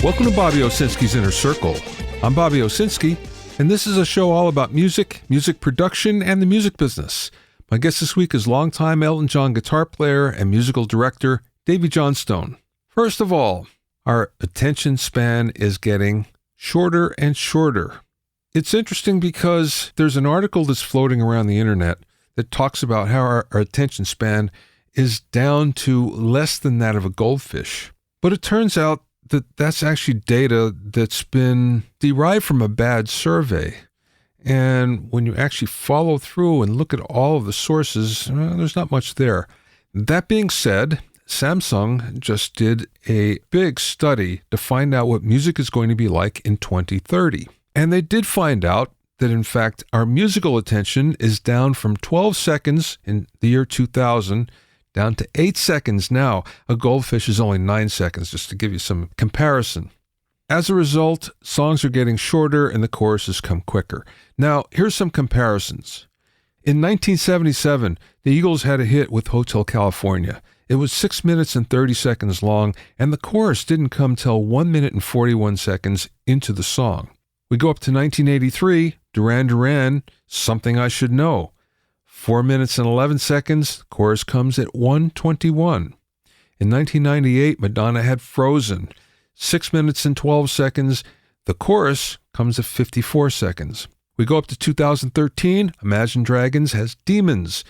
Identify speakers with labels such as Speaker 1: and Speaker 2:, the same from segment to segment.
Speaker 1: Welcome to Bobby Owsinski's Inner Circle. I'm Bobby Owsinski, and this is a show all about music, music production, and the music business. My guest this week is longtime Elton John guitar player and musical director Davey Johnstone. First of all, our attention span is getting shorter and shorter. It's interesting because there's an article that's floating around the internet that talks about how our attention span is down to less than that of a goldfish. But it turns out that that's actually data that's been derived from a bad survey. And when you actually follow through and look at all of the sources, there's not much there. That being said, Samsung just did a big study to find out what music is going to be like in 2030. And they did find out that, in fact, our musical attention is down from 12 seconds in the year 2000 down to 8 seconds now. A goldfish is only 9 seconds, just to give you some comparison. As a result, songs are getting shorter and the choruses come quicker. Now, here's some comparisons. In 1977, the Eagles had a hit with Hotel California. It was 6 minutes and 30 seconds long, and the chorus didn't come till 1 minute and 41 seconds into the song. We go up to 1983, Duran Duran, Something I Should Know. 4 minutes and 11 seconds, the chorus comes at 1:21. In 1998, Madonna had Frozen. 6 minutes and 12 seconds, the chorus comes at 54 seconds. We go up to 2013, Imagine Dragons has Demons.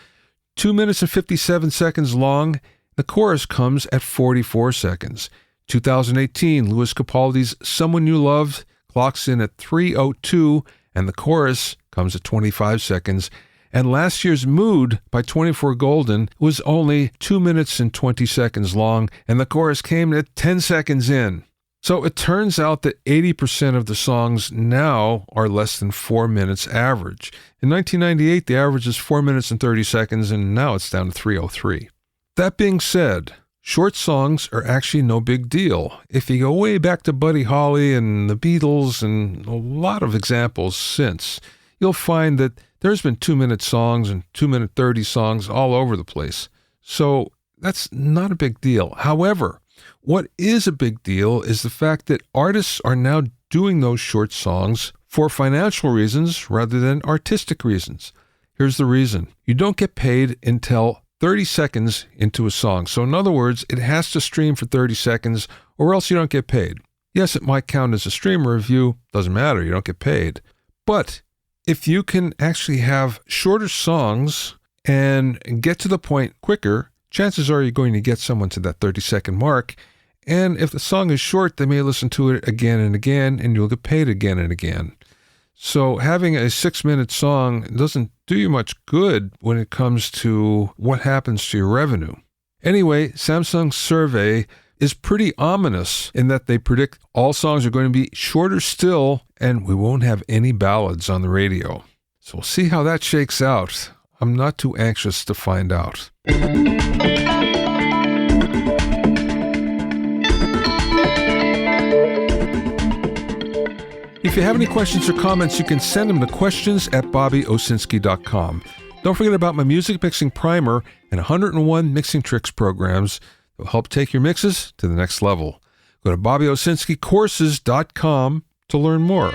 Speaker 1: 2 minutes and 57 seconds long, the chorus comes at 44 seconds. 2018, Lewis Capaldi's Someone You Loved clocks in at 3:02, and the chorus comes at 25 seconds. And last year's Mood by 24 Golden was only 2 minutes and 20 seconds long, and the chorus came at 10 seconds in. So it turns out that 80% of the songs now are less than 4 minutes average. In 1998, the average is 4 minutes and 30 seconds, and now it's down to 3:03. That being said, short songs are actually no big deal. If you go way back to Buddy Holly and the Beatles and a lot of examples since, you'll find that there's been 2-minute songs and 2-minute 30 songs all over the place. So that's not a big deal. However, what is a big deal is the fact that artists are now doing those short songs for financial reasons rather than artistic reasons. Here's the reason. You don't get paid until 30 seconds into a song. So in other words, it has to stream for 30 seconds or else you don't get paid. Yes, it might count as a stream or a view. Doesn't matter. You don't get paid. But if you can actually have shorter songs and get to the point quicker, chances are you're going to get someone to that 30-second mark. And if the song is short, they may listen to it again and again, and you'll get paid again and again. So having a 6-minute song doesn't do you much good when it comes to what happens to your revenue. Anyway, Samsung's survey is pretty ominous in that they predict all songs are going to be shorter still, and we won't have any ballads on the radio. So we'll see how that shakes out. I'm not too anxious to find out. If you have any questions or comments, you can send them to questions@bobbyowsinski.com. Don't forget about my music mixing primer and 101 mixing tricks programs that will help take your mixes to the next level. Go to bobbyowsinskicourses.com to learn more.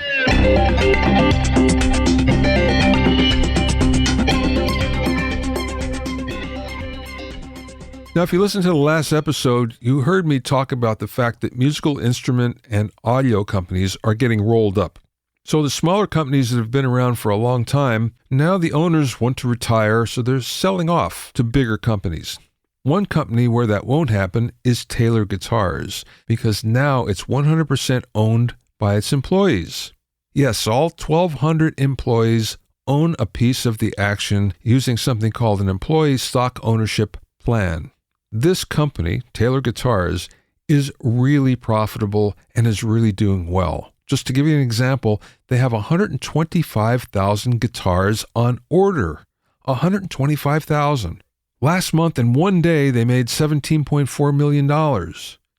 Speaker 1: Now, if you listened to the last episode, you heard me talk about the fact that musical instrument and audio companies are getting rolled up. So the smaller companies that have been around for a long time, now the owners want to retire, so they're selling off to bigger companies. One company where that won't happen is Taylor Guitars, because now it's 100% owned by its employees. Yes, all 1,200 employees own a piece of the action using something called an employee stock ownership plan. This company, Taylor Guitars, is really profitable and is really doing well. Just to give you an example, they have 125,000 guitars on order. 125,000. Last month, in one day, they made $17.4 million.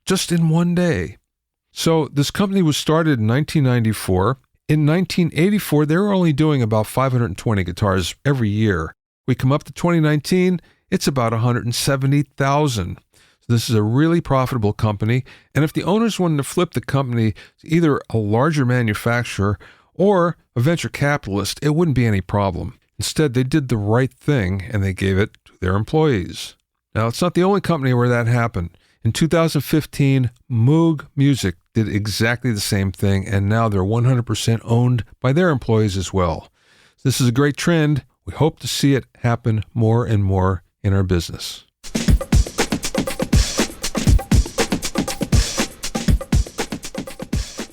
Speaker 1: Just in one day. So this company was started in 1994. In 1984, they were only doing about 520 guitars every year. We come up to 2019, it's about 170,000. So this is a really profitable company. And if the owners wanted to flip the company to either a larger manufacturer or a venture capitalist, it wouldn't be any problem. Instead, they did the right thing and they gave it to their employees. Now, it's not the only company where that happened. In 2015, Moog Music did exactly the same thing, and now they're 100% owned by their employees as well. This is a great trend. We hope to see it happen more and more in our business.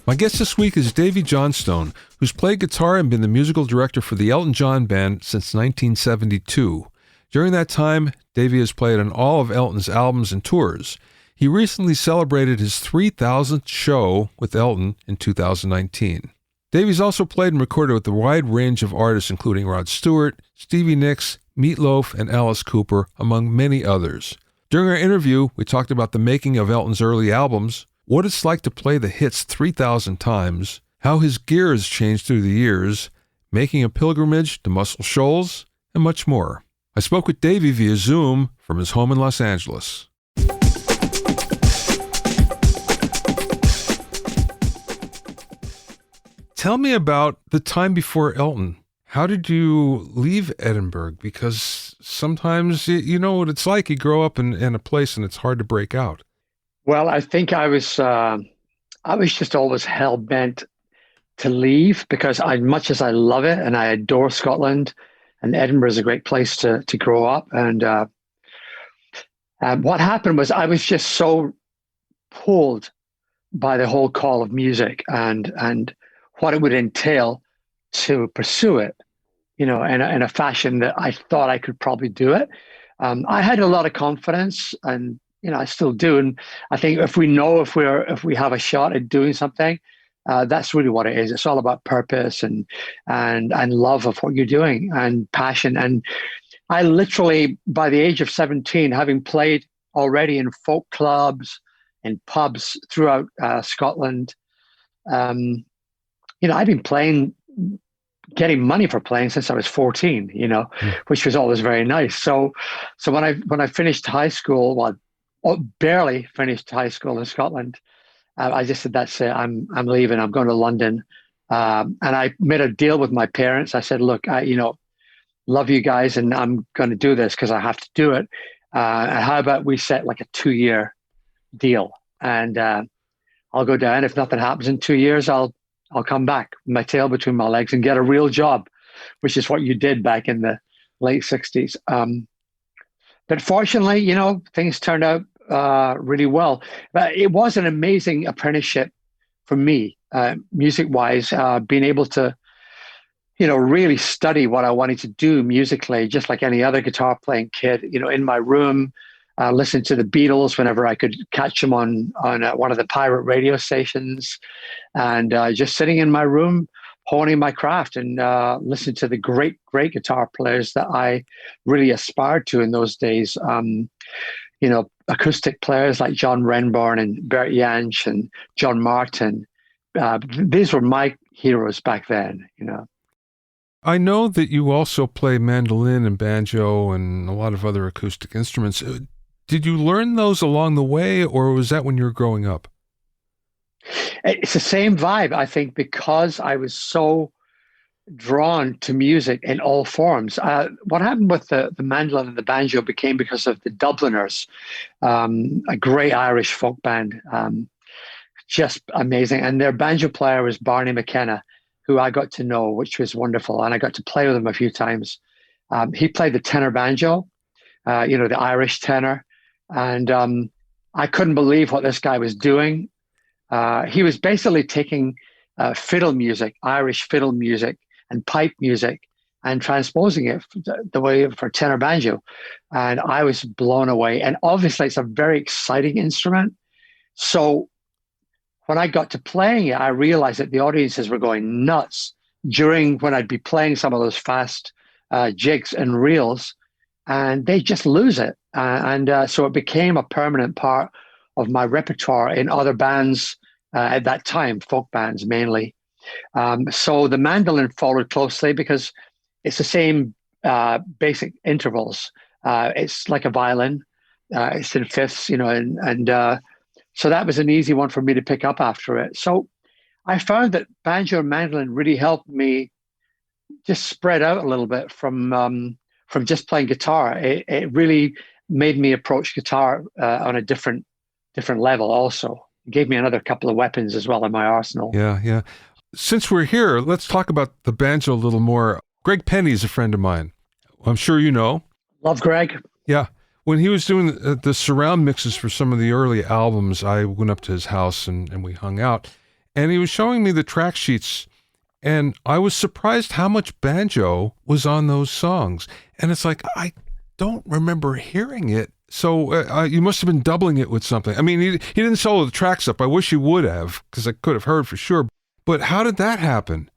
Speaker 1: My guest this week is Davey Johnstone, who's played guitar and been the musical director for the Elton John Band since 1972. During that time, Davey has played on all of Elton's albums and tours. He recently celebrated his 3,000th show with Elton in 2019. Davey's also played and recorded with a wide range of artists, including Rod Stewart, Stevie Nicks, Loaf and Alice Cooper, among many others. During our interview, we talked about the making of Elton's early albums, what it's like to play the hits 3,000 times, how his gear has changed through the years, making a pilgrimage to Muscle Shoals, and much more. I spoke with Davey via Zoom from his home in Los Angeles. Tell me about the time before Elton. How did you leave Edinburgh? Because sometimes, you know what it's like. You grow up in a place and it's hard to break out.
Speaker 2: Well, I think I was just always hell-bent to leave because much as I love it and I adore Scotland, and Edinburgh is a great place to grow up. And what happened was I was just so pulled by the whole call of music and what it would entail to pursue it, you know, in a fashion that I thought I could probably do it. I had a lot of confidence, and you know, I still do. And I think if we have a shot at doing something, that's really what it is. It's all about purpose and love of what you're doing and passion. And I literally, by the age of 17, having played already in folk clubs and pubs throughout Scotland, you know, I've been getting money for playing since I was 14, you know, which was always very nice. So when I finished high school, well, barely finished high school in Scotland, I just said, that's it. I'm leaving. I'm going to London. And I made a deal with my parents. I said, look, you know, love you guys, and I'm going to do this because I have to do it. And how about we set like a 2-year deal, and I'll go down. If nothing happens in 2 years, I'll come back with my tail between my legs and get a real job, which is what you did back in the late 60s. But fortunately, you know, things turned out really well. But it was an amazing apprenticeship for me, music-wise, being able to, you know, really study what I wanted to do musically, just like any other guitar-playing kid, you know, in my room, listening to the Beatles whenever I could catch them on one of the pirate radio stations, and just sitting in my room, honing my craft and listening to the great guitar players that I really aspired to in those days. You know, acoustic players like John Renbourn and Bert Jansch and John Martin. These were my heroes back then, you know.
Speaker 1: I know that you also play mandolin and banjo and a lot of other acoustic instruments. Did you learn those along the way, or was that when you were growing up?
Speaker 2: It's the same vibe, I think, because I was so drawn to music in all forms. What happened with the mandolin and the banjo became because of the Dubliners, a great Irish folk band, just amazing. And their banjo player was Barney McKenna, who I got to know, which was wonderful. And I got to play with him a few times. He played the tenor banjo, you know, the Irish tenor. And I couldn't believe what this guy was doing. He was basically taking fiddle music, Irish fiddle music and pipe music, and transposing it the way for tenor banjo. And I was blown away. And obviously it's a very exciting instrument. So when I got to playing it, I realized that the audiences were going nuts when I'd be playing some of those fast jigs and reels, and they just lose it. So it became a permanent part of my repertoire in other bands at that time, folk bands mainly. So the mandolin followed closely because it's the same basic intervals. It's like a violin. it's in fifths, and so that was an easy one for me to pick up after it. So I found that banjo and mandolin really helped me just spread out a little bit from just playing guitar. It really made me approach guitar on a different level. Also, it gave me another couple of weapons as well in my arsenal.
Speaker 1: Yeah, yeah. Since we're here, let's talk about the banjo a little more. Greg Penny's a friend of mine. I'm sure you know.
Speaker 2: Love Greg.
Speaker 1: Yeah. When he was doing the surround mixes for some of the early albums, I went up to his house and we hung out. And he was showing me the track sheets, and I was surprised how much banjo was on those songs. And it's like, I don't remember hearing it. So you must have been doubling it with something. I mean, he didn't solo the tracks up. I wish he would have, because I could have heard for sure. But how did that happen?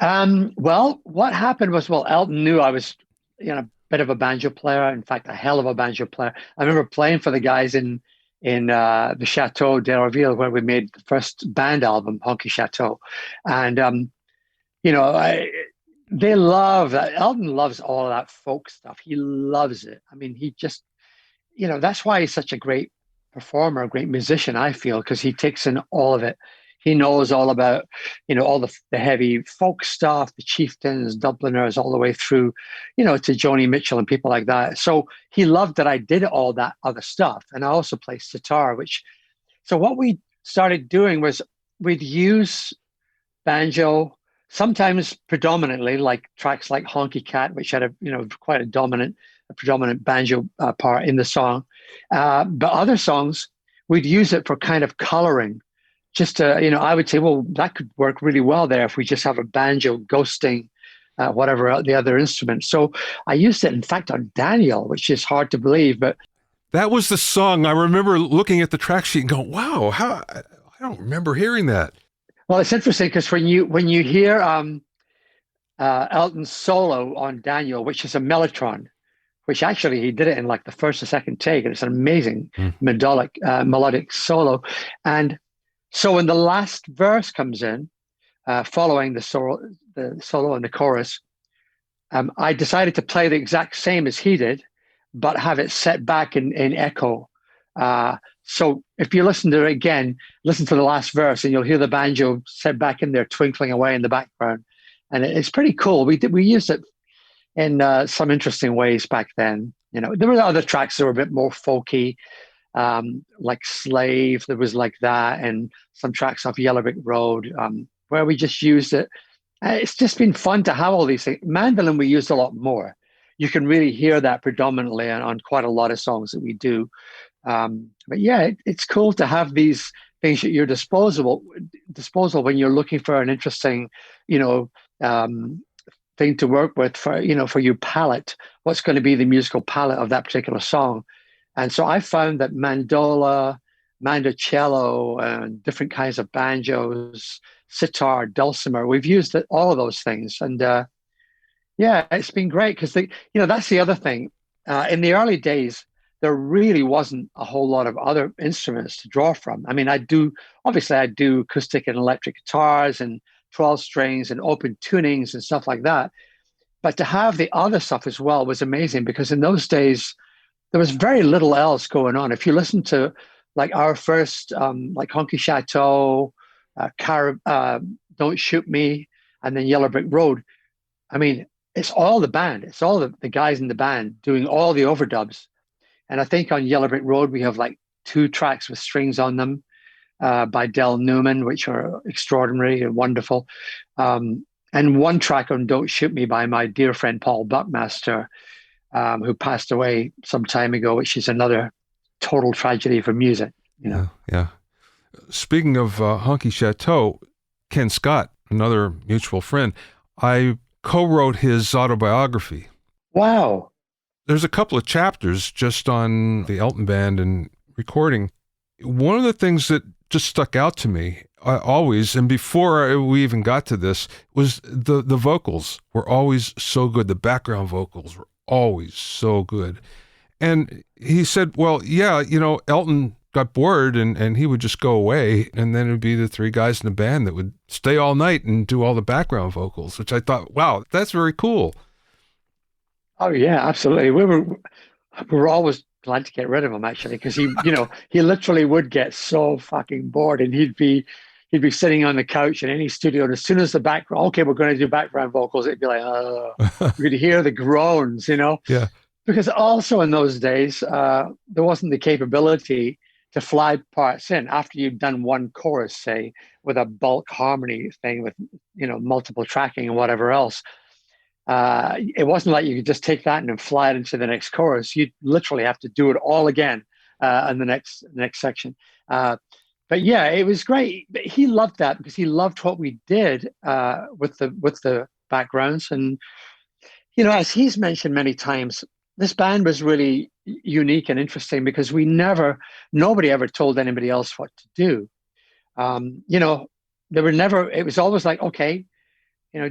Speaker 2: Well, what happened was, Elton knew I was, a bit of a banjo player. In fact, a hell of a banjo player. I remember playing for the guys in the Chateau d'Arville, where we made the first band album, Honky Chateau. And, they love that. Elton loves all of that folk stuff. He loves it. I mean, he just, that's why he's such a great performer, a great musician, I feel, because he takes in all of it. He knows all about, all the heavy folk stuff, the Chieftains, Dubliners, all the way through, to Joni Mitchell and people like that. So he loved that I did all that other stuff. And I also play sitar, so what we started doing was we'd use banjo, sometimes predominantly, like tracks like Honky Cat, which had quite a predominant banjo part in the song. But other songs, we'd use it for kind of coloring. Just to, I would say, well, that could work really well there if we just have a banjo ghosting whatever the other instrument. So I used it, in fact, on Daniel, which is hard to believe, but
Speaker 1: that was the song. I remember looking at the track sheet and going, "Wow, I don't remember hearing that."
Speaker 2: Well, it's interesting because when you hear Elton's solo on Daniel, which is a mellotron, which actually he did it in like the first or second take, and it's an amazing melodic solo, and so when the last verse comes in, following the solo and the chorus, I decided to play the exact same as he did, but have it set back in echo. So if you listen to it again, listen to the last verse, and you'll hear the banjo set back in there, twinkling away in the background, and it's pretty cool. We used it in some interesting ways back then. There were other tracks that were a bit more folky. Like Slave, there was like that, and some tracks off Yellow Brick Road, where we just used it. It's just been fun to have all these things. Mandolin we used a lot more. You can really hear that predominantly on quite a lot of songs that we do. But yeah, it's cool to have these things at your disposal when you're looking for an interesting, thing to work with for your palette. What's going to be the musical palette of that particular song? And so I found that mandola, mandocello, and different kinds of banjos, sitar, dulcimer, we've used all of those things. And yeah, it's been great because that's the other thing. In the early days, there really wasn't a whole lot of other instruments to draw from. I mean, I do acoustic and electric guitars and 12 strings and open tunings and stuff like that. But to have the other stuff as well was amazing, because in those days, there was very little else going on. If you listen to like our first, like Honky Chateau, Don't Shoot Me, and then Yellow Brick Road, I mean, it's all the band. It's all the guys in the band doing all the overdubs. And I think on Yellow Brick Road, we have like 2 tracks with strings on them by Del Newman, which are extraordinary and wonderful. And 1 track on Don't Shoot Me by my dear friend Paul Buckmaster, who passed away some time ago, which is another total tragedy for music.
Speaker 1: Yeah. Speaking of Honky Chateau, Ken Scott, another mutual friend, I co-wrote his autobiography.
Speaker 2: Wow.
Speaker 1: There's a couple of chapters just on the Elton Band and recording. One of the things that just stuck out to me always, and before we even got to this, was the vocals were always so good. The background vocals were always so good. And he said, well, yeah, Elton got bored and he would just go away, and then it would be the 3 guys in the band that would stay all night and do all the background vocals, which I thought, wow, that's very cool.
Speaker 2: Oh yeah, absolutely. We were always glad to get rid of him actually, because he literally would get so fucking bored, and he'd be sitting on the couch in any studio, and as soon as the background, okay, we're going to do background vocals, it'd be like, oh, you could hear the groans,
Speaker 1: Yeah.
Speaker 2: because also in those days, there wasn't the capability to fly parts in after you've done one chorus, say, with a bulk harmony thing with, multiple tracking and whatever else. It wasn't like you could just take that and then fly it into the next chorus. You'd literally have to do it all again in the next section. But yeah, it was great. But he loved that because he loved what we did with the backgrounds. And as he's mentioned many times, this band was really unique and interesting because nobody ever told anybody else what to do. There were never. It was always like, okay,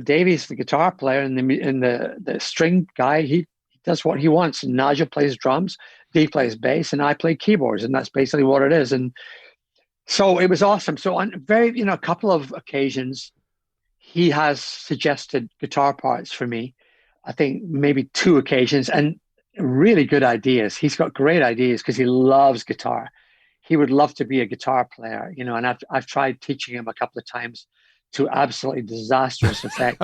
Speaker 2: Davey's the guitar player and the string guy. He does what he wants. And Nigel plays drums, Dave plays bass, and I play keyboards, and that's basically what it is. And so it was awesome. So on a couple of occasions, he has suggested guitar parts for me. I think maybe 2 occasions, and really good ideas. He's got great ideas because he loves guitar. He would love to be a guitar player, and I've tried teaching him a couple of times to absolutely disastrous effect.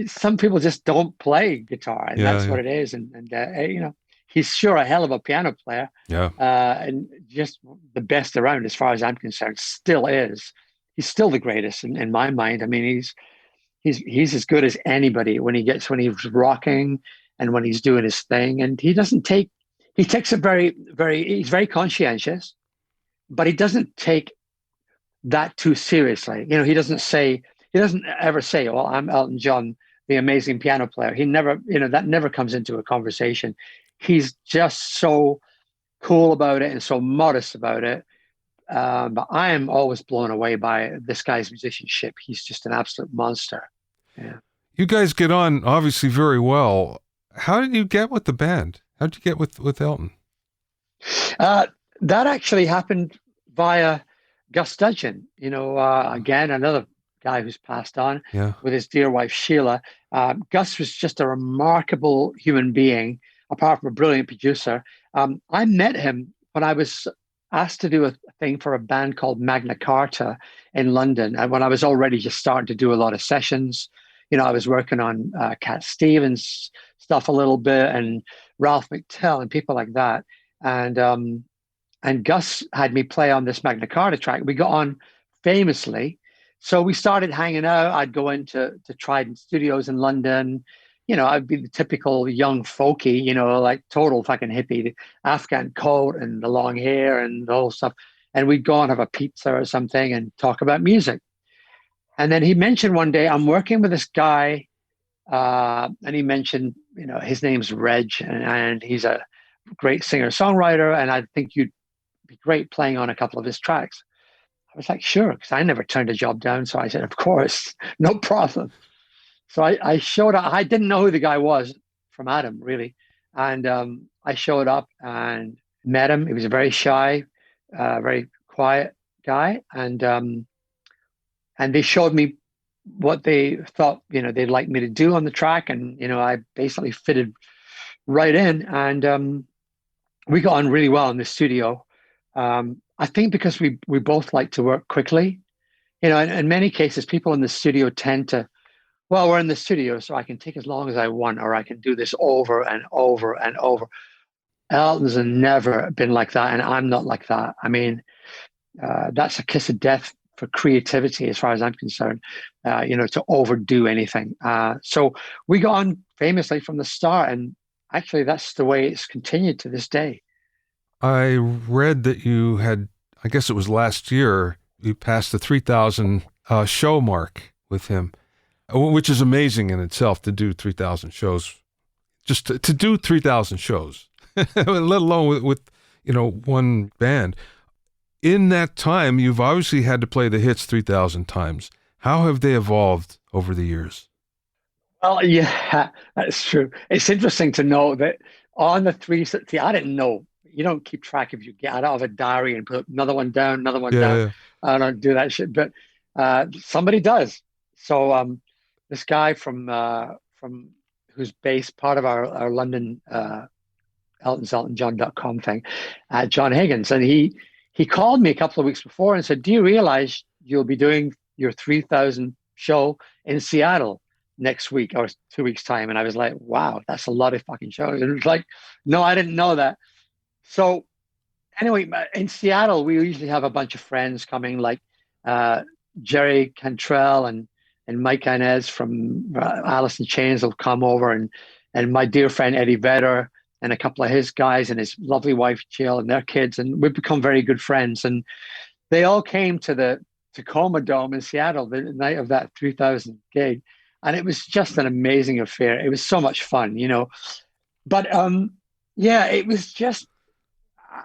Speaker 2: Some people just don't play guitar, and that's what it is. And he's sure a hell of a piano player.
Speaker 1: Yeah.
Speaker 2: And just the best around, as far as I'm concerned, still is. He's still the greatest in my mind. I mean, he's as good as anybody when he's rocking and when he's doing his thing. And he takes it very, very, he's very conscientious, but he doesn't take that too seriously. He doesn't ever say, well, I'm Elton John, the amazing piano player. He never, that never comes into a conversation. He's just so cool about it and so modest about it. But I am always blown away by this guy's musicianship. He's just an absolute monster. Yeah.
Speaker 1: You guys get on obviously very well. How did you get with the band? How did you get with Elton?
Speaker 2: That actually happened via Gus Dudgeon, again, another guy who's passed on with his dear wife, Sheila. Gus was just a remarkable human being, apart from a brilliant producer. I met him when I was asked to do a thing for a band called Magna Carta in London. And when I was already just starting to do a lot of sessions, I was working on Cat Stevens stuff a little bit and Ralph McTell and people like that. And Gus had me play on this Magna Carta track. We got on famously. So we started hanging out. I'd go into Trident Studios in London. I'd be the typical young folky, like total fucking hippie, the Afghan coat and the long hair and the whole stuff. And we'd go and have a pizza or something and talk about music. And then he mentioned one day, I'm working with this guy, and he mentioned, his name's Reg, and he's a great singer-songwriter, and I think you'd be great playing on a couple of his tracks. I was like, sure, because I never turned a job down. So I said, of course, no problem. So I showed up. I didn't know who the guy was from Adam, really. And I showed up and met him. He was a very shy, very quiet guy. And they showed me what they thought, they'd like me to do on the track. And, I basically fitted right in. And we got on really well in the studio. I think because we both like to work quickly. In many cases, people in the studio tend to, well, we're in the studio, so I can take as long as I want, or I can do this over and over and over. Elton's never been like that, and I'm not like that. I mean, that's a kiss of death for creativity, as far as I'm concerned, to overdo anything. So we got on famously from the start, and actually that's the way it's continued to this day.
Speaker 1: I read that you had, I guess it was last year, you passed the 3,000 show mark with him, which is amazing in itself to do 3,000 shows, just to do 3,000 shows, let alone with one band. In that time, you've obviously had to play the hits 3,000 times. How have they evolved over the years?
Speaker 2: Well, yeah, that's true. It's interesting to know that on the I didn't know. You don't keep track if you get out of a diary and put another one down. Yeah, down. Yeah. I don't do that shit, but somebody does. So this guy from who's based part of our London Elton's EltonJohn.com thing, John Higgins. And he called me a couple of weeks before and said, do you realize you'll be doing your 3,000 show in Seattle next week or 2 weeks time? And I was like, wow, that's a lot of fucking shows. And it was like, no, I didn't know that. So anyway, in Seattle, we usually have a bunch of friends coming, like Jerry Cantrell and Mike Inez from Alice in Chains will come over, and my dear friend Eddie Vedder and a couple of his guys and his lovely wife Jill and their kids, and we've become very good friends. And they all came to the Tacoma Dome in Seattle the night of that 3,000 gig, and it was just an amazing affair. It was so much fun, you know. But yeah, it was just,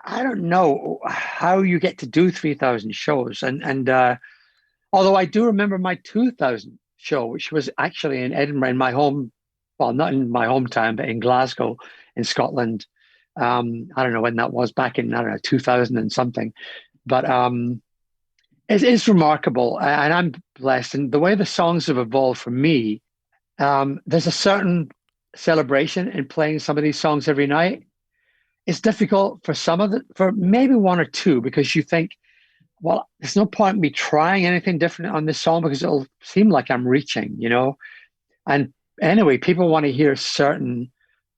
Speaker 2: I don't know how you get to do 3,000 shows, and although I do remember my 2,000 show, which was actually in Edinburgh, in my home, well, not in my hometown, but in Glasgow, in Scotland. I don't know when that was, back in, I don't know, 2000 and something. But it's remarkable, and I'm blessed. And the way the songs have evolved for me, there's a certain celebration in playing some of these songs every night. It's difficult for for maybe one or two, because you think, well, there's no point in me trying anything different on this song because it'll seem like I'm reaching, you know? And anyway, people want to hear certain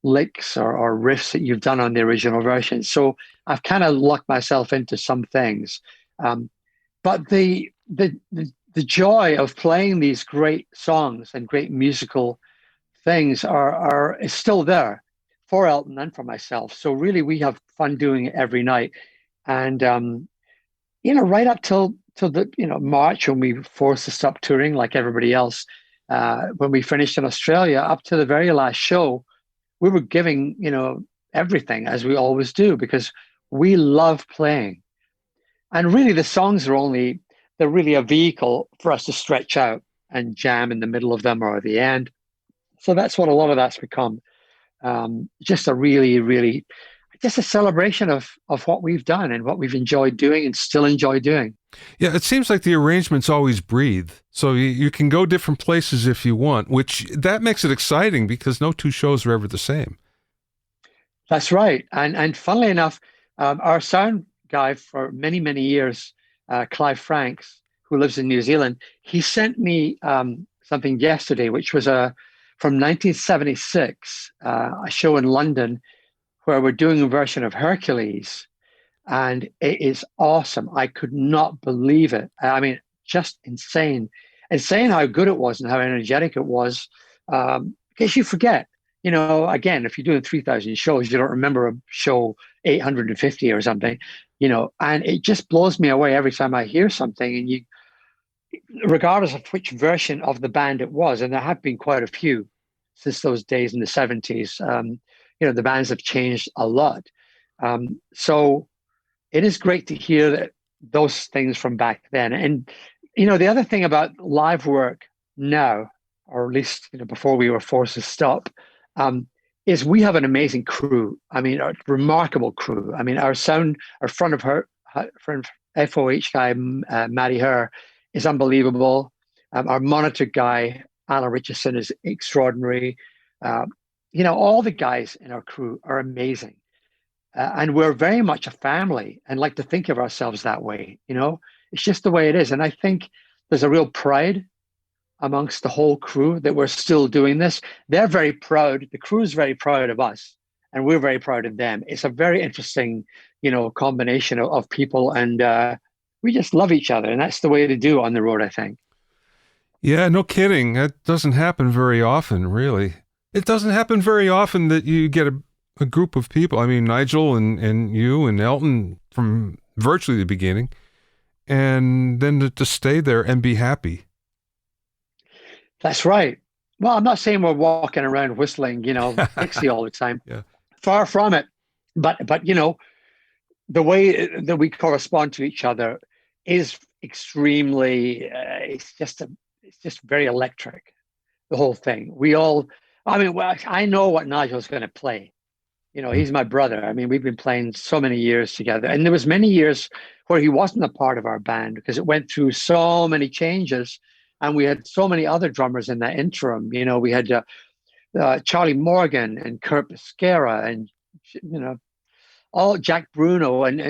Speaker 2: licks or riffs that you've done on the original version. So I've kind of locked myself into some things. But the joy of playing these great songs and great musical things is still there for Elton and for myself. So really, we have fun doing it every night. And you know, right up till the, you know, March, when we were forced to stop touring like everybody else, when we finished in Australia, up to the very last show, we were giving, you know, everything, as we always do, because we love playing. And really, the songs they're really a vehicle for us to stretch out and jam in the middle of them or at the end. So that's what a lot of that's become. Just a really, really, just a celebration of what we've done and what we've enjoyed doing and still enjoy doing.
Speaker 1: Yeah, it seems like the arrangements always breathe. So you can go different places if you want, which that makes it exciting because no two shows are ever the same.
Speaker 2: That's right. And funnily enough, our sound guy for many, many years, Clive Franks, who lives in New Zealand, he sent me something yesterday, which was from 1976, a show in London where we're doing a version of Hercules, and it is awesome. I could not believe it. I mean, just insane how good it was and how energetic it was. Because you forget, you know, again, if you're doing 3,000 shows, you don't remember a show 850 or something, you know, and it just blows me away every time I hear something. And regardless of which version of the band it was, and there have been quite a few since those days in the 70s, you know, the bands have changed a lot. So it is great to hear those things from back then. And, you know, the other thing about live work now, or at least, you know, before we were forced to stop, is we have an amazing crew. I mean, a remarkable crew. I mean, our front FOH guy, Matty Herr, is unbelievable. Our monitor guy, Alan Richardson, is extraordinary. You know, all the guys in our crew are amazing. And we're very much a family and like to think of ourselves that way. You know, it's just the way it is. And I think there's a real pride amongst the whole crew that we're still doing this. They're very proud. The crew is very proud of us, and we're very proud of them. It's a very interesting, you know, combination of people, and we just love each other. And that's the way to do on the road, I think.
Speaker 1: Yeah, no kidding. That doesn't happen very often, really. It doesn't happen very often that you get a group of people. I mean, Nigel and you and Elton from virtually the beginning, and then to stay there and be happy.
Speaker 2: That's right. Well, I'm not saying we're walking around whistling, you know, Dixie all the time.
Speaker 1: Yeah.
Speaker 2: Far from it. But you know, the way that we correspond to each other is extremely. It's just very electric. The whole thing. I know what Nigel's going to play. You know, he's my brother. I mean, we've been playing so many years together, and there was many years where he wasn't a part of our band because it went through so many changes, and we had so many other drummers in that interim. You know, we had Charlie Morgan and Kurt Pescara and you know, all Jack Bruno and,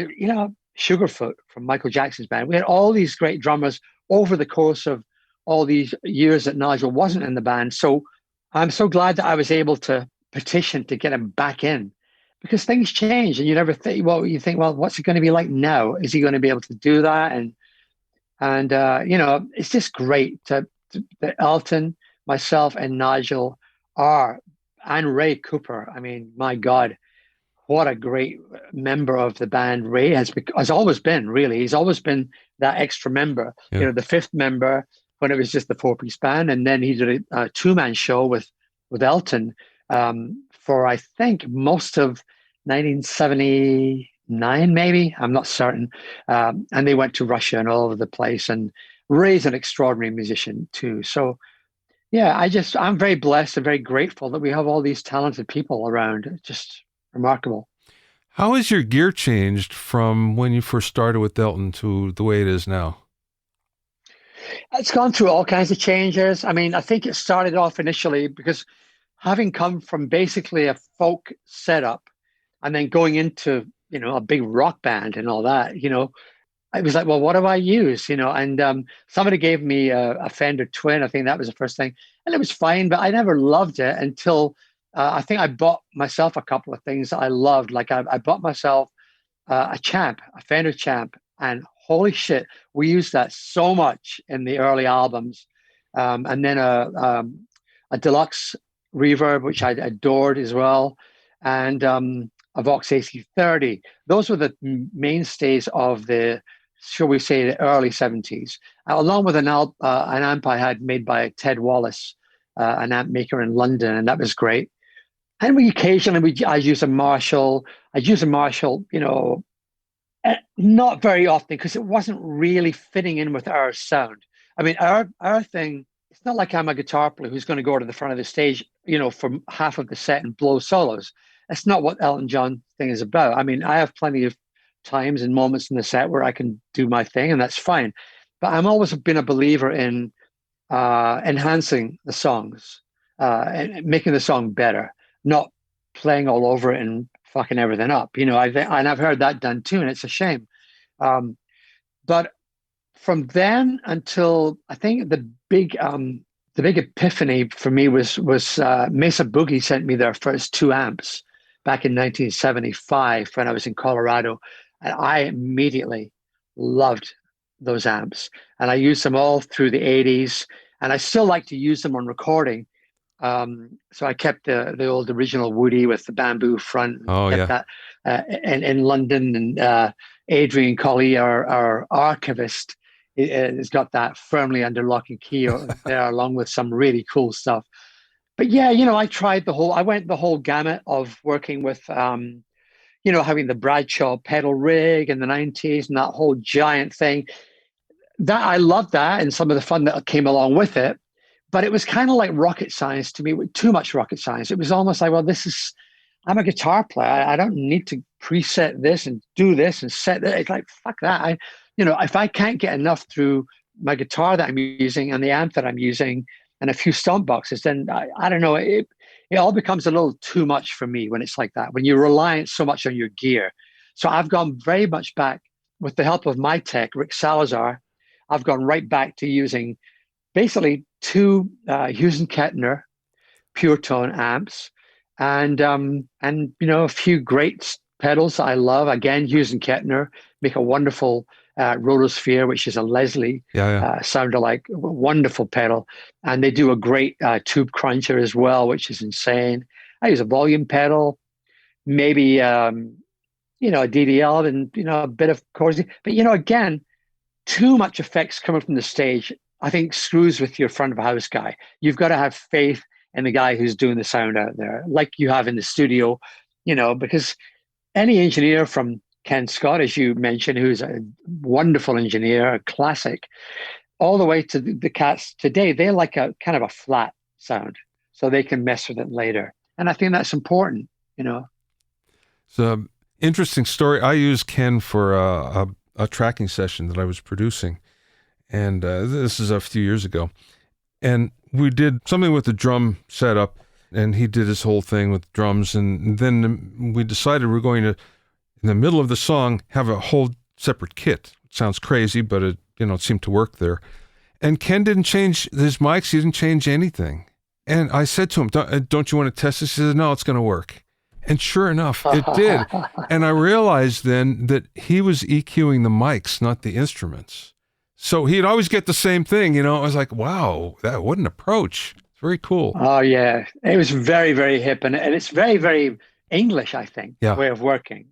Speaker 2: Sugarfoot from Michael Jackson's band. We had all these great drummers over the course of all these years that Nigel wasn't in the band. So I'm so glad that I was able to petition to get him back in, because things change and you never think, well, what's it going to be like now? Is he going to be able to do that? And it's just great that Elton, myself, and Nigel and Ray Cooper. I mean, my God, what a great member of the band Ray has always been, really. He's always been that extra member, the fifth member when it was just the four-piece band. And then he did a two-man show with Elton for, I think, most of 1979, maybe. I'm not certain. And they went to Russia and all over the place. And Ray's an extraordinary musician too. So, yeah, I'm very blessed and very grateful that we have all these talented people around. Just remarkable.
Speaker 1: How has your gear changed from when you first started with Elton to the way it is now?
Speaker 2: It's gone through all kinds of changes. I mean, I think it started off initially because having come from basically a folk setup and then going into, a big rock band and all that, I was like, well, what do I use? And somebody gave me a Fender Twin. I think that was the first thing. And it was fine, but I never loved it until I think I bought myself a couple of things that I loved. Like I bought myself a Fender Champ, and holy shit, we used that so much in the early albums. And then a deluxe reverb, which I adored as well. And a Vox AC30. Those were the mainstays of the, shall we say, the early 70s, along with an amp I had made by Ted Wallace, an amp maker in London, and that was great. And I use a Marshall. I'd use a Marshall, not very often because it wasn't really fitting in with our sound. I mean, our thing, it's not like I'm a guitar player who's going to go to the front of the stage, for half of the set and blow solos. That's not what Elton John thing is about. I mean, I have plenty of times and moments in the set where I can do my thing, and that's fine. But I'm always been a believer in enhancing the songs and making the song better, not playing all over it and fucking everything up. And I've heard that done too, and it's a shame. But from then until I think the big epiphany for me was Mesa Boogie sent me their first two amps back in 1975 when I was in Colorado, and I immediately loved those amps, and I used them all through the 80s, and I still like to use them on recording. So I kept the old original Woody with the bamboo front. That in London, and Adrian Colley, our archivist, has got that firmly under lock and key there, along with some really cool stuff. But yeah, I went the whole gamut of working with, having the Bradshaw pedal rig in the 90s and that whole giant thing. That I loved that, and some of the fun that came along with it. But it was kind of like rocket science to me, too much rocket science. It was almost like, well, I'm a guitar player. I don't need to preset this and do this and set that. It's like, fuck that. If I can't get enough through my guitar that I'm using and the amp that I'm using and a few stomp boxes, then I don't know. It all becomes a little too much for me when it's like that, when you're reliant so much on your gear. So I've gone very much back, with the help of my tech, Rick Salazar. I've gone right back to using basically two Hughes and Kettner pure tone amps, and a few great pedals I love. Again, Hughes and Kettner make a wonderful Rotosphere, which is a Leslie sound alike, wonderful pedal, and they do a great tube cruncher as well, which is insane. I use a volume pedal, maybe a DDL, and a bit of chords, but again, too much effects coming from the stage, I think, screws with your front of house guy. You've got to have faith in the guy who's doing the sound out there, like you have in the studio, because any engineer, from Ken Scott, as you mentioned, who's a wonderful engineer, a classic, all the way to the cats today, they like a kind of a flat sound so they can mess with it later. And I think that's important,
Speaker 1: It's an interesting story. I used Ken for a tracking session that I was producing. And this is a few years ago. And we did something with the drum setup. and he did his whole thing with drums. And then we decided we're going to, in the middle of the song, have a whole separate kit. It sounds crazy, but it seemed to work there. And Ken didn't change his mics. He didn't change anything. And I said to him, don't you want to test this? He said, no, it's going to work. And sure enough, it did. And I realized then that he was EQing the mics, not the instruments. So he'd always get the same thing, I was like, wow, what an approach. It's very cool.
Speaker 2: Oh, yeah. It was very, very hip. And it's very, very English, I think, way of working.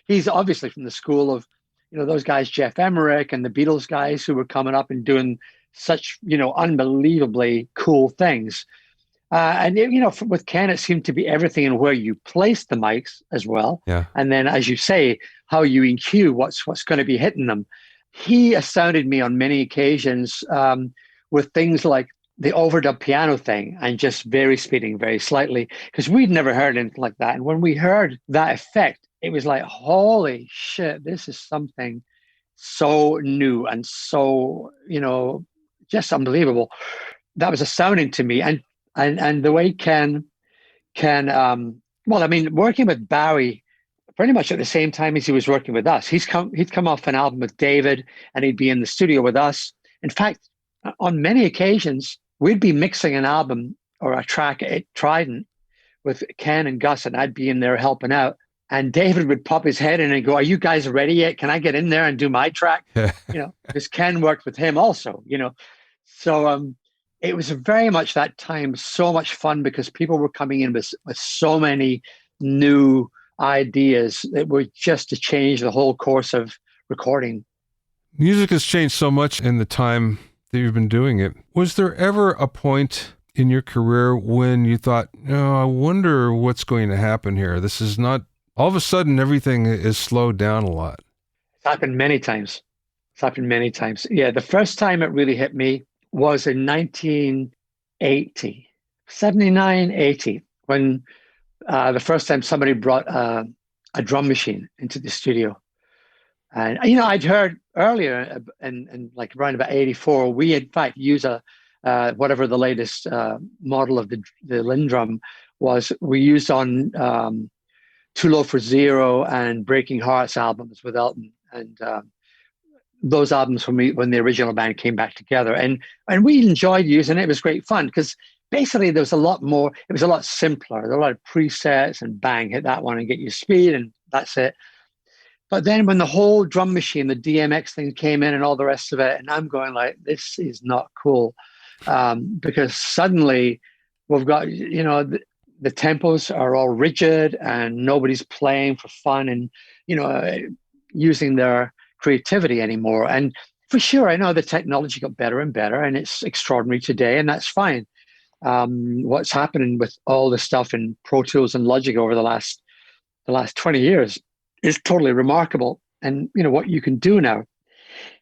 Speaker 2: He's obviously from the school of, those guys, Jeff Emmerich and the Beatles guys who were coming up and doing such, unbelievably cool things. And, with Ken, it seemed to be everything in where you place the mics as well.
Speaker 1: Yeah.
Speaker 2: And then, as you say, how you EQ what's going to be hitting them. He astounded me on many occasions with things like the overdub piano thing and just speeding very slightly, because we'd never heard anything like that. And when we heard that effect, it was like, holy shit, this is something so new and so, just unbelievable. That was astounding to me. And the way Ken working with Bowie pretty much at the same time as he was working with us. He'd come off an album with David, and he'd be in the studio with us. In fact, on many occasions, we'd be mixing an album or a track at Trident with Ken and Gus, and I'd be in there helping out. And David would pop his head in and go, "Are you guys ready yet? Can I get in there and do my track?" Because Ken worked with him also, So it was very much that time, so much fun, because people were coming in with so many new ideas that were just to change the whole course of recording.
Speaker 1: Music has changed so much in the time that you've been doing it. Was there ever a point in your career when you thought, I wonder what's going to happen here? This is not, all of a sudden everything is slowed down a lot.
Speaker 2: It's happened many times. Yeah, the first time it really hit me was in 1980, 79, 80, when the first time somebody brought a drum machine into the studio. And, I'd heard earlier, and like around about 84, we in fact use whatever the latest model of the Lindrum was, we used on Too Low for Zero and Breaking Hearts albums with Elton. And those albums when the original band came back together. And we enjoyed using it. It was great fun because basically there was a lot more, it was a lot simpler. There were a lot of presets and bang, hit that one and get your speed and that's it. But then when the whole drum machine, the DMX thing came in and all the rest of it, and I'm going like, this is not cool. Because suddenly we've got, the tempos are all rigid and nobody's playing for fun and, using their creativity anymore. And for sure, I know the technology got better and better and it's extraordinary today, and that's fine. What's happening with all the stuff in Pro Tools and Logic over the last 20 years is totally remarkable, and what you can do now.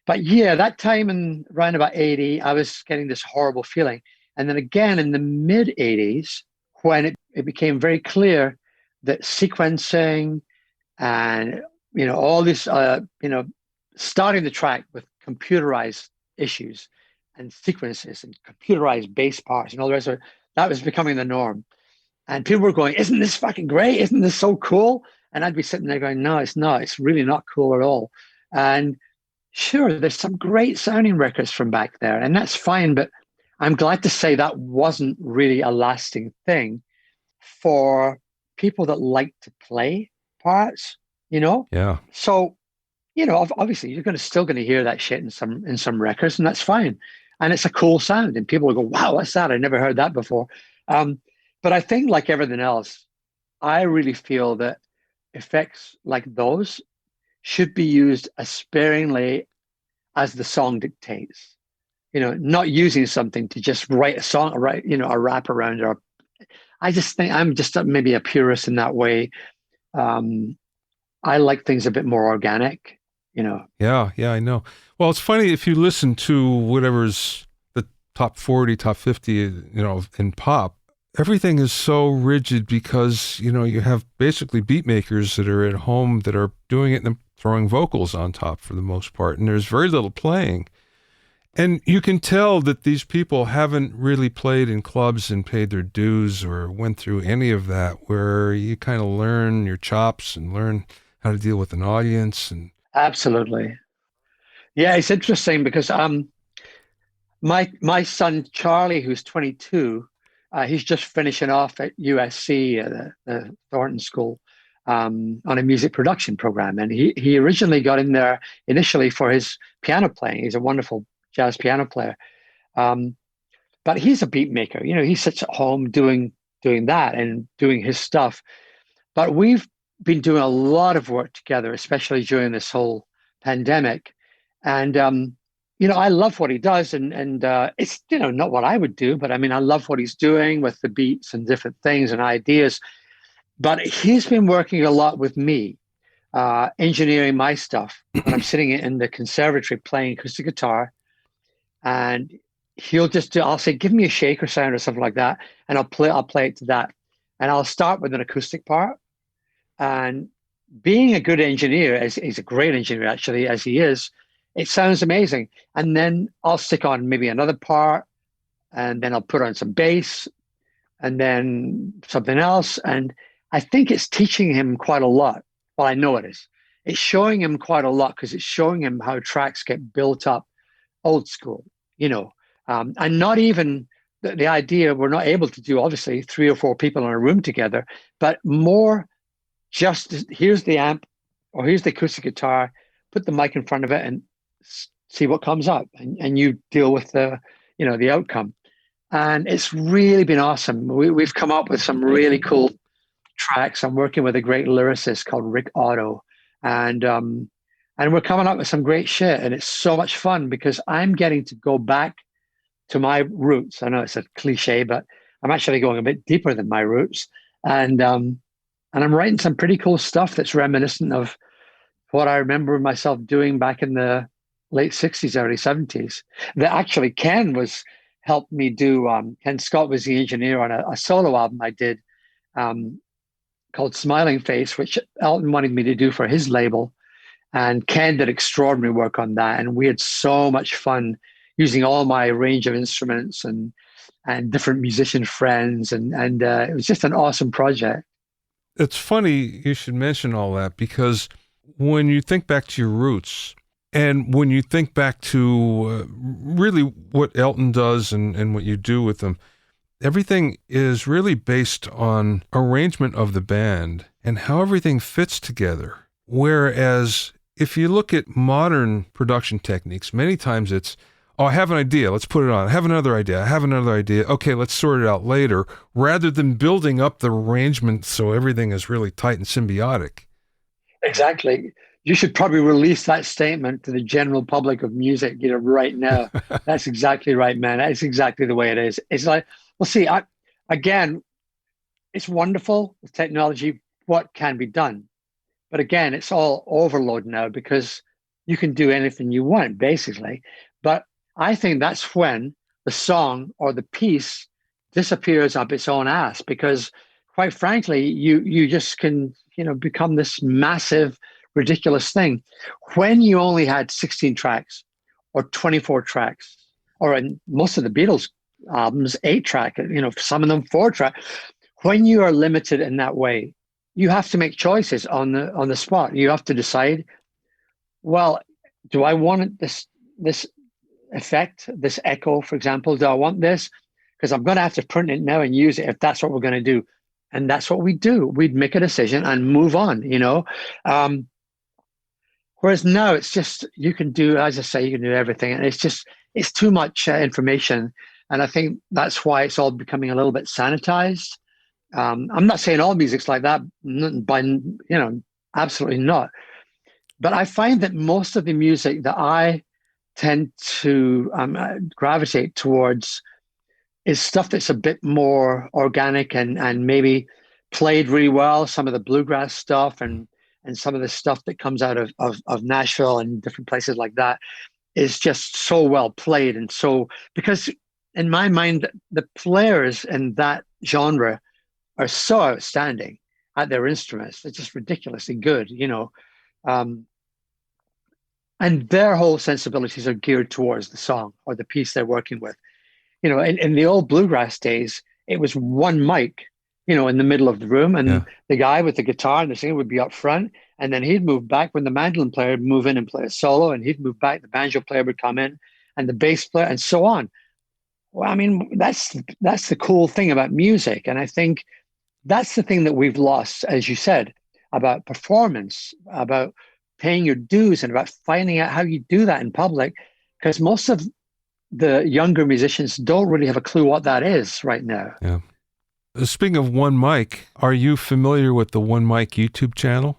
Speaker 2: But yeah, that time in around about 80, I was getting this horrible feeling. And then again in the mid 80s, when it became very clear that sequencing and all this starting the track with computerized issues and sequences and computerized bass parts and all the rest of it, that was becoming the norm. And people were going, "Isn't this fucking great? Isn't this so cool?" And I'd be sitting there going, "No, it's not. It's really not cool at all." And sure, there's some great sounding records from back there, and that's fine. But I'm glad to say that wasn't really a lasting thing for people that like to play parts,
Speaker 1: Yeah.
Speaker 2: So, obviously you're still going to hear that shit in some records, and that's fine. And it's a cool sound, and people will go, "Wow, what's that? I never heard that before." But I think, like everything else, I really feel that effects like those should be used as sparingly as the song dictates. Not using something to just write a song, write a rap around it. I just think I'm just maybe a purist in that way. I like things a bit more organic.
Speaker 1: Yeah, I know. Well, it's funny if you listen to whatever's the top 40, top 50, in pop. Everything is so rigid because, you have basically beat makers that are at home that are doing it and throwing vocals on top for the most part. And there's very little playing. And you can tell that these people haven't really played in clubs and paid their dues or went through any of that, where you kind of learn your chops and learn how to deal with an audience. And
Speaker 2: Absolutely. Yeah, it's interesting because my son Charlie, who's 22, he's just finishing off at USC, the Thornton School, on a music production program, and he originally got in there initially for his piano playing. He's a wonderful jazz piano player, um, but he's a beat maker. You know, he sits at home doing that and doing his stuff. But we've been doing a lot of work together, especially during this whole pandemic, and I love what he does, and it's not what I would do, but I mean I love what he's doing with the beats and different things and ideas. But he's been working a lot with me, engineering my stuff when I'm sitting in the conservatory playing acoustic guitar, and I'll say, give me a shaker sound or something like that, and I'll play it to that, and I'll start with an acoustic part. And being a good engineer, as he's a great engineer actually, as he is, it sounds amazing. And then I'll stick on maybe another part, and then I'll put on some bass, and then something else. And I think it's teaching him quite a lot. Well, I know it is. It's showing him quite a lot because it's showing him how tracks get built up old school, and not even the idea we're not able to do, obviously, 3 or 4 people in a room together, but more just here's the amp or here's the acoustic guitar, put the mic in front of it and see what comes up, and you deal with the outcome. And it's really been awesome. We've come up with some really cool tracks. I'm working with a great lyricist called Rick Otto, and we're coming up with some great shit, and it's so much fun because I'm getting to go back to my roots. I know it's a cliche, but I'm actually going a bit deeper than my roots, and I'm writing some pretty cool stuff that's reminiscent of what I remember myself doing back in the late 60s, early 70s. That actually Ken helped me do. Ken Scott was the engineer on a solo album I did called Smiling Face, which Elton wanted me to do for his label. And Ken did extraordinary work on that. And we had so much fun using all my range of instruments and different musician friends. And it was just an awesome project.
Speaker 1: it's funny you should mention all that, because when you think back to your roots and when you think back to really what Elton does and what you do with them, everything is really based on arrangement of the band and how everything fits together. Whereas if you look at modern production techniques, many times it's, oh, I have an idea, let's put it on. I have another idea. Okay, let's sort it out later, rather than building up the arrangement so everything is really tight and symbiotic.
Speaker 2: Exactly. You should probably release that statement to the general public of music, right now. That's exactly right, man. That's exactly the way it is. It's like, well, see, again, it's wonderful with technology, what can be done. But again, it's all overload now because you can do anything you want, basically. But I think that's when the song or the piece disappears up its own ass, because quite frankly, you just can, become this massive, ridiculous thing. When you only had 16 tracks or 24 tracks, or in most of the Beatles albums, 8-track, some of them 4-track, when you are limited in that way, you have to make choices on the spot. You have to decide, well, do I want this effect, this echo, for example? Do I want this? Because I'm going to have to print it now and use it if that's what we're going to do. And that's what we do. We'd make a decision and move on, Whereas now it's just, you can do, as I say, you can do everything. And it's too much information. And I think that's why it's all becoming a little bit sanitized. I'm not saying all music's like that, absolutely not. But I find that most of the music that I tend to gravitate towards is stuff that's a bit more organic and maybe played really well. Some of the bluegrass stuff and some of the stuff that comes out of Nashville and different places like that is just so well played. And so, because in my mind, the players in that genre are so outstanding at their instruments. They're just ridiculously good, and their whole sensibilities are geared towards the song or the piece they're working with. In the old bluegrass days, it was one mic, in the middle of the room,
Speaker 1: Yeah.
Speaker 2: and the guy with the guitar and the singer would be up front, and then he'd move back when the mandolin player would move in and play a solo, and he'd move back, the banjo player would come in, and the bass player, and so on. Well, I mean, that's the cool thing about music, and I think that's the thing that we've lost, as you said, about performance, about paying your dues, and about finding out how you do that in public, because most of the younger musicians don't really have a clue what that is right now.
Speaker 1: Yeah. Speaking of one mic, are you familiar with the One Mic YouTube channel?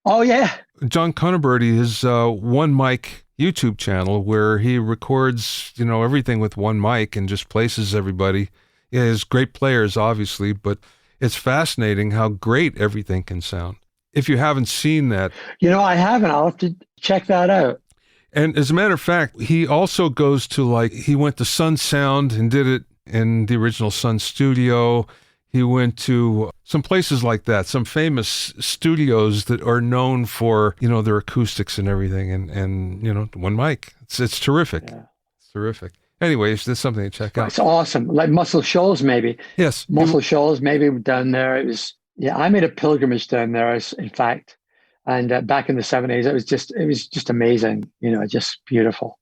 Speaker 2: Oh, yeah.
Speaker 1: John Cunnabirdie has One Mic YouTube channel where he records, everything with one mic and just places everybody. He has great players, obviously, but it's fascinating how great everything can sound. If you haven't seen that.
Speaker 2: I haven't. I'll have to check that out.
Speaker 1: And as a matter of fact, he also goes to he went to Sun Sound and did it in the original Sun studio. He went to some places like that, some famous studios that are known for, their acoustics and everything. And one mic. It's terrific.
Speaker 2: Yeah.
Speaker 1: It's terrific. Anyways, that's something to check out.
Speaker 2: It's awesome. Like Muscle Shoals, maybe.
Speaker 1: Yes.
Speaker 2: Muscle Shoals, maybe down there. I made a pilgrimage down there, in fact. And back in the 70s, it was just amazing, just beautiful.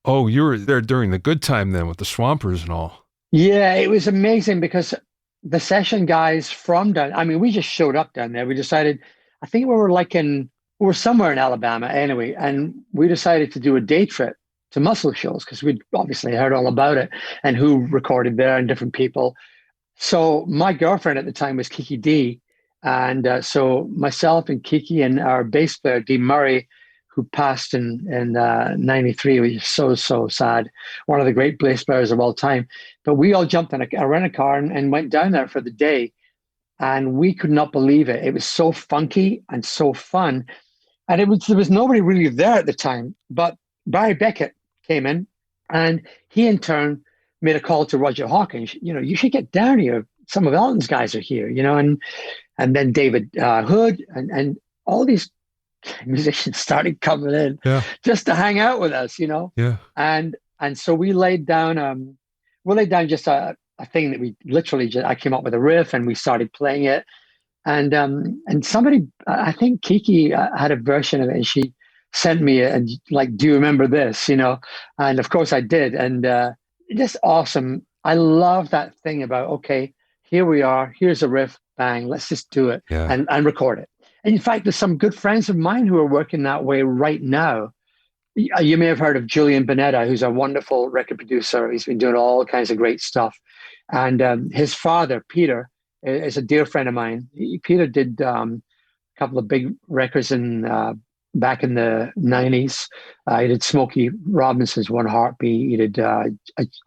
Speaker 1: Oh, you were there during the good time then with the Swampers and all.
Speaker 2: Yeah, it was amazing because the session guys from we just showed up down there. We decided, I think we were somewhere in Alabama anyway, and we decided to do a day trip to Muscle Shoals because we'd obviously heard all about it and who recorded there and different people. So my girlfriend at the time was Kiki D. And so myself and Kiki and our bass player, Dee Murray, who passed in 93, which is so, so sad. One of the great bass players of all time. But we all jumped in a rent-a-car and went down there for the day. And we could not believe it. It was so funky and so fun. And there was nobody really there at the time. But Barry Beckett came in, and he in turn made a call to Roger Hawkins. You should get down here. Some of Elton's guys are here, and then David Hood and all these musicians started coming in just to hang out with us,
Speaker 1: Yeah.
Speaker 2: And so we laid down just a thing that we literally I came up with a riff and we started playing it, and somebody, I think Kiki had a version of it, and she sent me it, and do you remember this, and of course I did, and just awesome. I love that thing about, okay, here we are, here's a riff, bang, let's just do it and record it. And in fact, there's some good friends of mine who are working that way right now. You may have heard of Julian Bonetta, who's a wonderful record producer. He's been doing all kinds of great stuff. And his father, Peter, is a dear friend of mine. Peter did a couple of big records back in the 90s. He did Smokey Robinson's One Heartbeat. He did an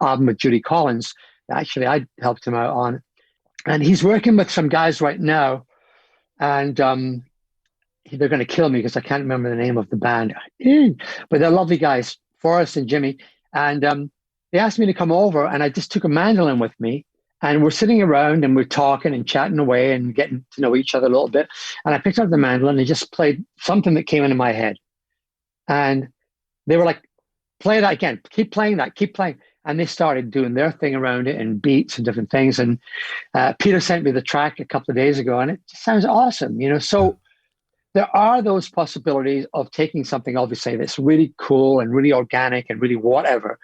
Speaker 2: album with Judy Collins. Actually, I helped him out on. And he's working with some guys right now, and they're going to kill me because I can't remember the name of the band. But they're lovely guys, Forrest and Jimmy. And they asked me to come over, and I just took a mandolin with me. And we're sitting around, and we're talking and chatting away and getting to know each other a little bit. And I picked up the mandolin and just played something that came into my head. And they were like, play that again. Keep playing that. Keep playing. And they started doing their thing around it and beats and different things. And Peter sent me the track a couple of days ago, and it just sounds awesome, So there are those possibilities of taking something, obviously, that's really cool and really organic and really whatever,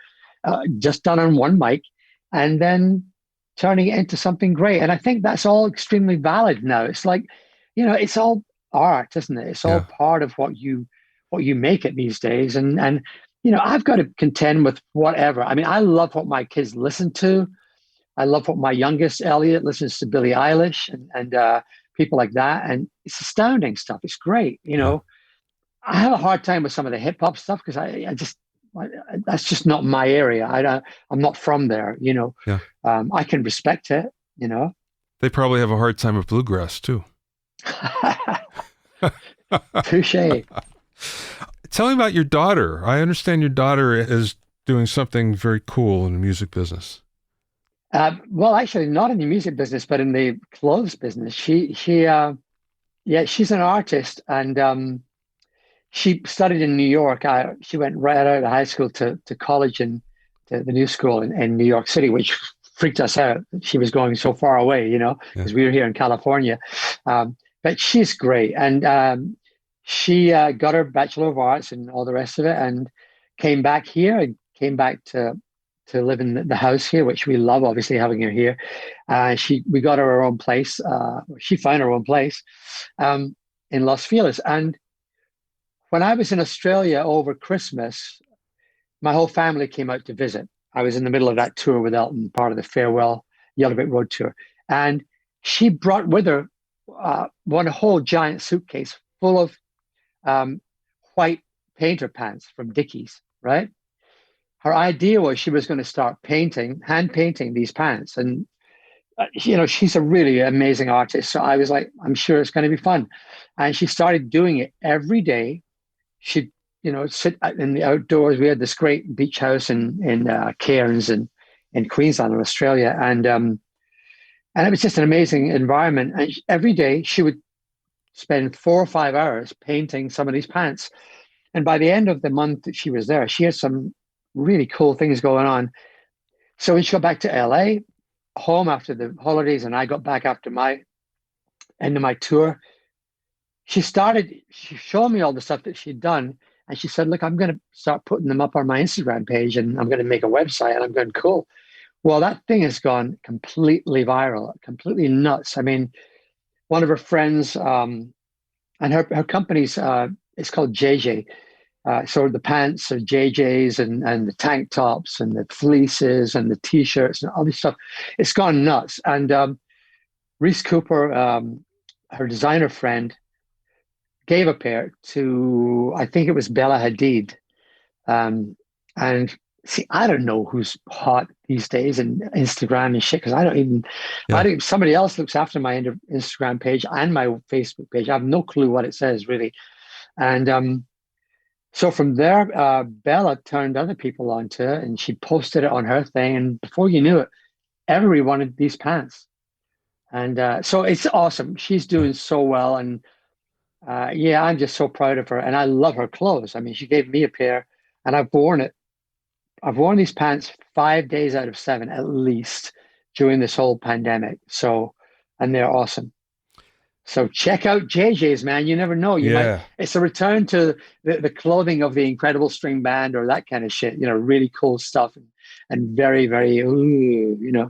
Speaker 2: just done on one mic, and then turning it into something great. And I think that's all extremely valid now. It's like, it's all art, isn't it? It's all part of what you make it these days. And I've got to contend with whatever. I mean, I love what my kids listen to. I love what my youngest, Elliot, listens to Billie Eilish and people like that. And it's astounding stuff. It's great. I have a hard time with some of the hip hop stuff because that's just not my area. I'm not from there, I can respect it,
Speaker 1: They probably have a hard time with bluegrass too.
Speaker 2: Touche.
Speaker 1: Tell me about your daughter. I understand your daughter is doing something very cool in the music business.
Speaker 2: Well, actually, not in the music business, but in the clothes business. She's an artist, and she studied in New York. She went right out of high school to college and to the new school in New York City, which freaked us out. She was going so far away,
Speaker 1: Yeah.
Speaker 2: because we were here in California. But she's great. And she got her Bachelor of Arts and all the rest of it and came back here and came back to live in the house here, which we love, obviously, having her here. We got her own place. She found her own place in Los Feliz. And when I was in Australia over Christmas, my whole family came out to visit. I was in the middle of that tour with Elton, part of the farewell Yellow Brick Road tour. And she brought with her one whole giant suitcase full of white painter pants from Dickies, right? Her idea was she was going to start hand painting these pants. And, she's a really amazing artist. So I was like, I'm sure it's going to be fun. And she started doing it every day. She'd, sit in the outdoors. We had this great beach house in Cairns and in Queensland, Australia. And it was just an amazing environment. And every day she would spend 4 or 5 hours painting some of these pants. And by the end of the month that she was there, she had some really cool things going on. So when she got back to LA, home after the holidays, and I got back after my end of my tour, she showed me all the stuff that she'd done. And she said, look, I'm going to start putting them up on my Instagram page and I'm going to make a website. And I'm going, cool. Well, that thing has gone completely viral, completely nuts. I mean, one of her friends, and her company's, it's called JJ. So the pants are JJ's and the tank tops and the fleeces and the T-shirts and all this stuff. It's gone nuts. And Reese Cooper, her designer friend, gave a pair to, I think it was Bella Hadid. And see, I don't know who's hot these days and Instagram and shit, because somebody else looks after my Instagram page and my Facebook page. I have no clue what it says, really. And so from there, Bella turned other people onto it and she posted it on her thing. And before you knew it, everybody wanted these pants. And so it's awesome. She's doing so well. And I'm just so proud of her. And I love her clothes. I mean, she gave me a pair and I've worn it. I've worn these pants 5 days out of 7 at least during this whole pandemic. So, and they're awesome. So check out JJ's, man. You never know. It's a return to the clothing of the Incredible String Band or that kind of shit. Really cool stuff and very, very,
Speaker 1: I'm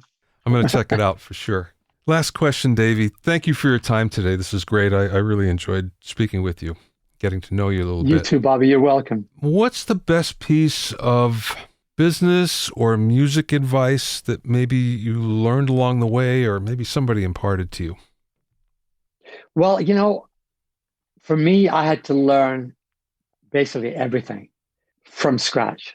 Speaker 1: going to check it out for sure. Last question, Davey. Thank you for your time today. This is great. I really enjoyed speaking with you, getting to know you a little bit.
Speaker 2: You too, Bobby. You're welcome.
Speaker 1: What's the best piece of business or music advice that maybe you learned along the way or maybe somebody imparted to you?
Speaker 2: Well, for me, I had to learn basically everything from scratch.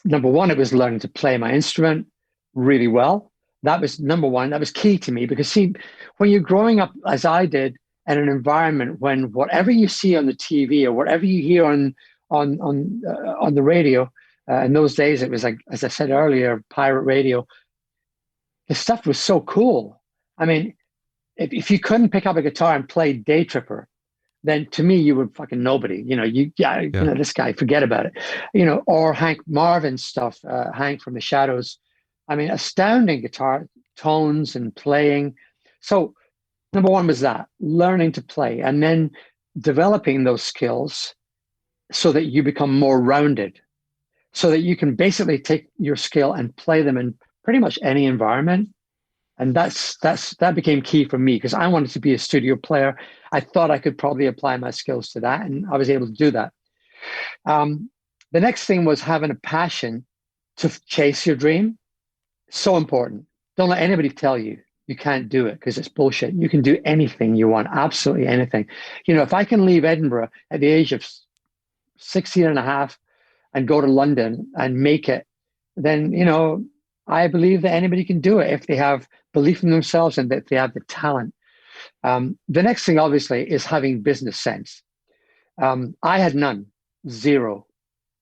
Speaker 2: Number one, it was learning to play my instrument really well. That was number one. That was key to me because, see, when you're growing up, as I did, in an environment when whatever you see on the TV or whatever you hear on the radio, in those days, it was like, as I said earlier, pirate radio. The stuff was so cool. I mean, if you couldn't pick up a guitar and play Day Tripper, then to me, you were fucking nobody. This guy, forget about it. Or Hank Marvin's stuff, Hank from the Shadows. I mean, astounding guitar tones and playing. So number one was that, learning to play and then developing those skills so that you become more rounded, so that you can basically take your skill and play them in pretty much any environment. And that became key for me because I wanted to be a studio player. I thought I could probably apply my skills to that, and I was able to do that. The next thing was having a passion to chase your dream. So important. Don't let anybody tell you can't do it because it's bullshit. You can do anything you want, absolutely anything. If I can leave Edinburgh at the age of 16 and a half and go to London and make it, then, I believe that anybody can do it if they have belief in themselves and that they have the talent. The next thing, obviously, is having business sense. I had none, zero.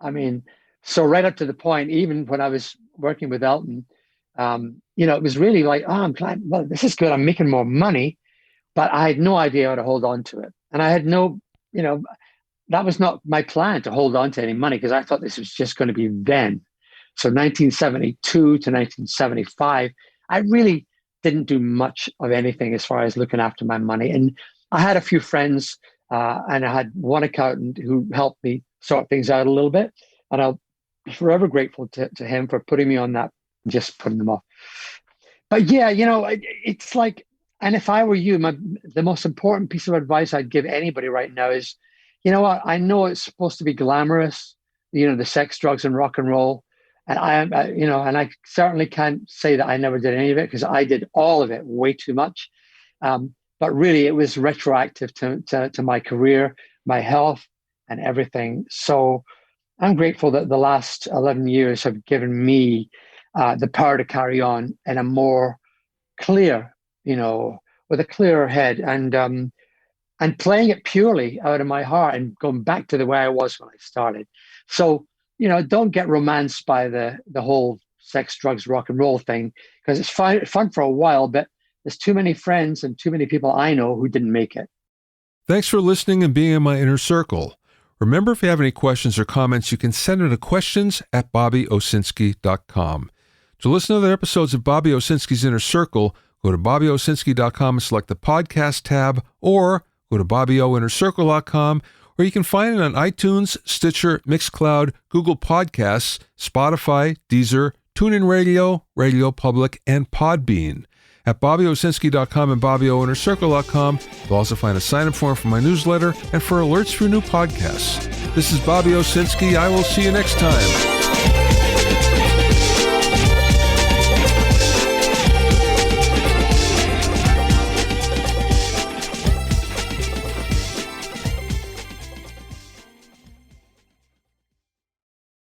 Speaker 2: I mean, so right up to the point, even when I was working with Elton, it was really like, I'm glad, well, this is good. I'm making more money, but I had no idea how to hold on to it. And I had no, that was not my plan to hold on to any money because I thought this was just going to be then. So 1972 to 1975, I really didn't do much of anything as far as looking after my money. And I had a few friends and I had one accountant who helped me sort things out a little bit. And I'll be forever grateful to him for putting me on that, just putting them off. But yeah, it's like, and if I were you, the most important piece of advice I'd give anybody right now is, I know it's supposed to be glamorous, the sex, drugs, and rock and roll. And I certainly can't say that I never did any of it because I did all of it way too much. But really, it was retroactive to my career, my health, and everything. So I'm grateful that the last 11 years have given me the power to carry on in a more clear, with a clearer head and playing it purely out of my heart and going back to the way I was when I started. So, don't get romanced by the whole sex, drugs, rock and roll thing because it's fun for a while, but there's too many friends and too many people I know who didn't make it.
Speaker 1: Thanks for listening and being in my inner circle. Remember, if you have any questions or comments, you can send them to questions@BobbyOwsinski.com. To listen to other episodes of Bobby Owsinski's Inner Circle, go to BobbyOwsinski.com and select the podcast tab, or go to BobbyOInnerCircle.com, or you can find it on iTunes, Stitcher, Mixcloud, Google Podcasts, Spotify, Deezer, TuneIn Radio, Radio Public, and Podbean. At BobbyOwsinski.com and BobbyOInnerCircle.com, you'll also find a sign-up form for my newsletter and for alerts for new podcasts. This is Bobby Owsinski. I will see you next time.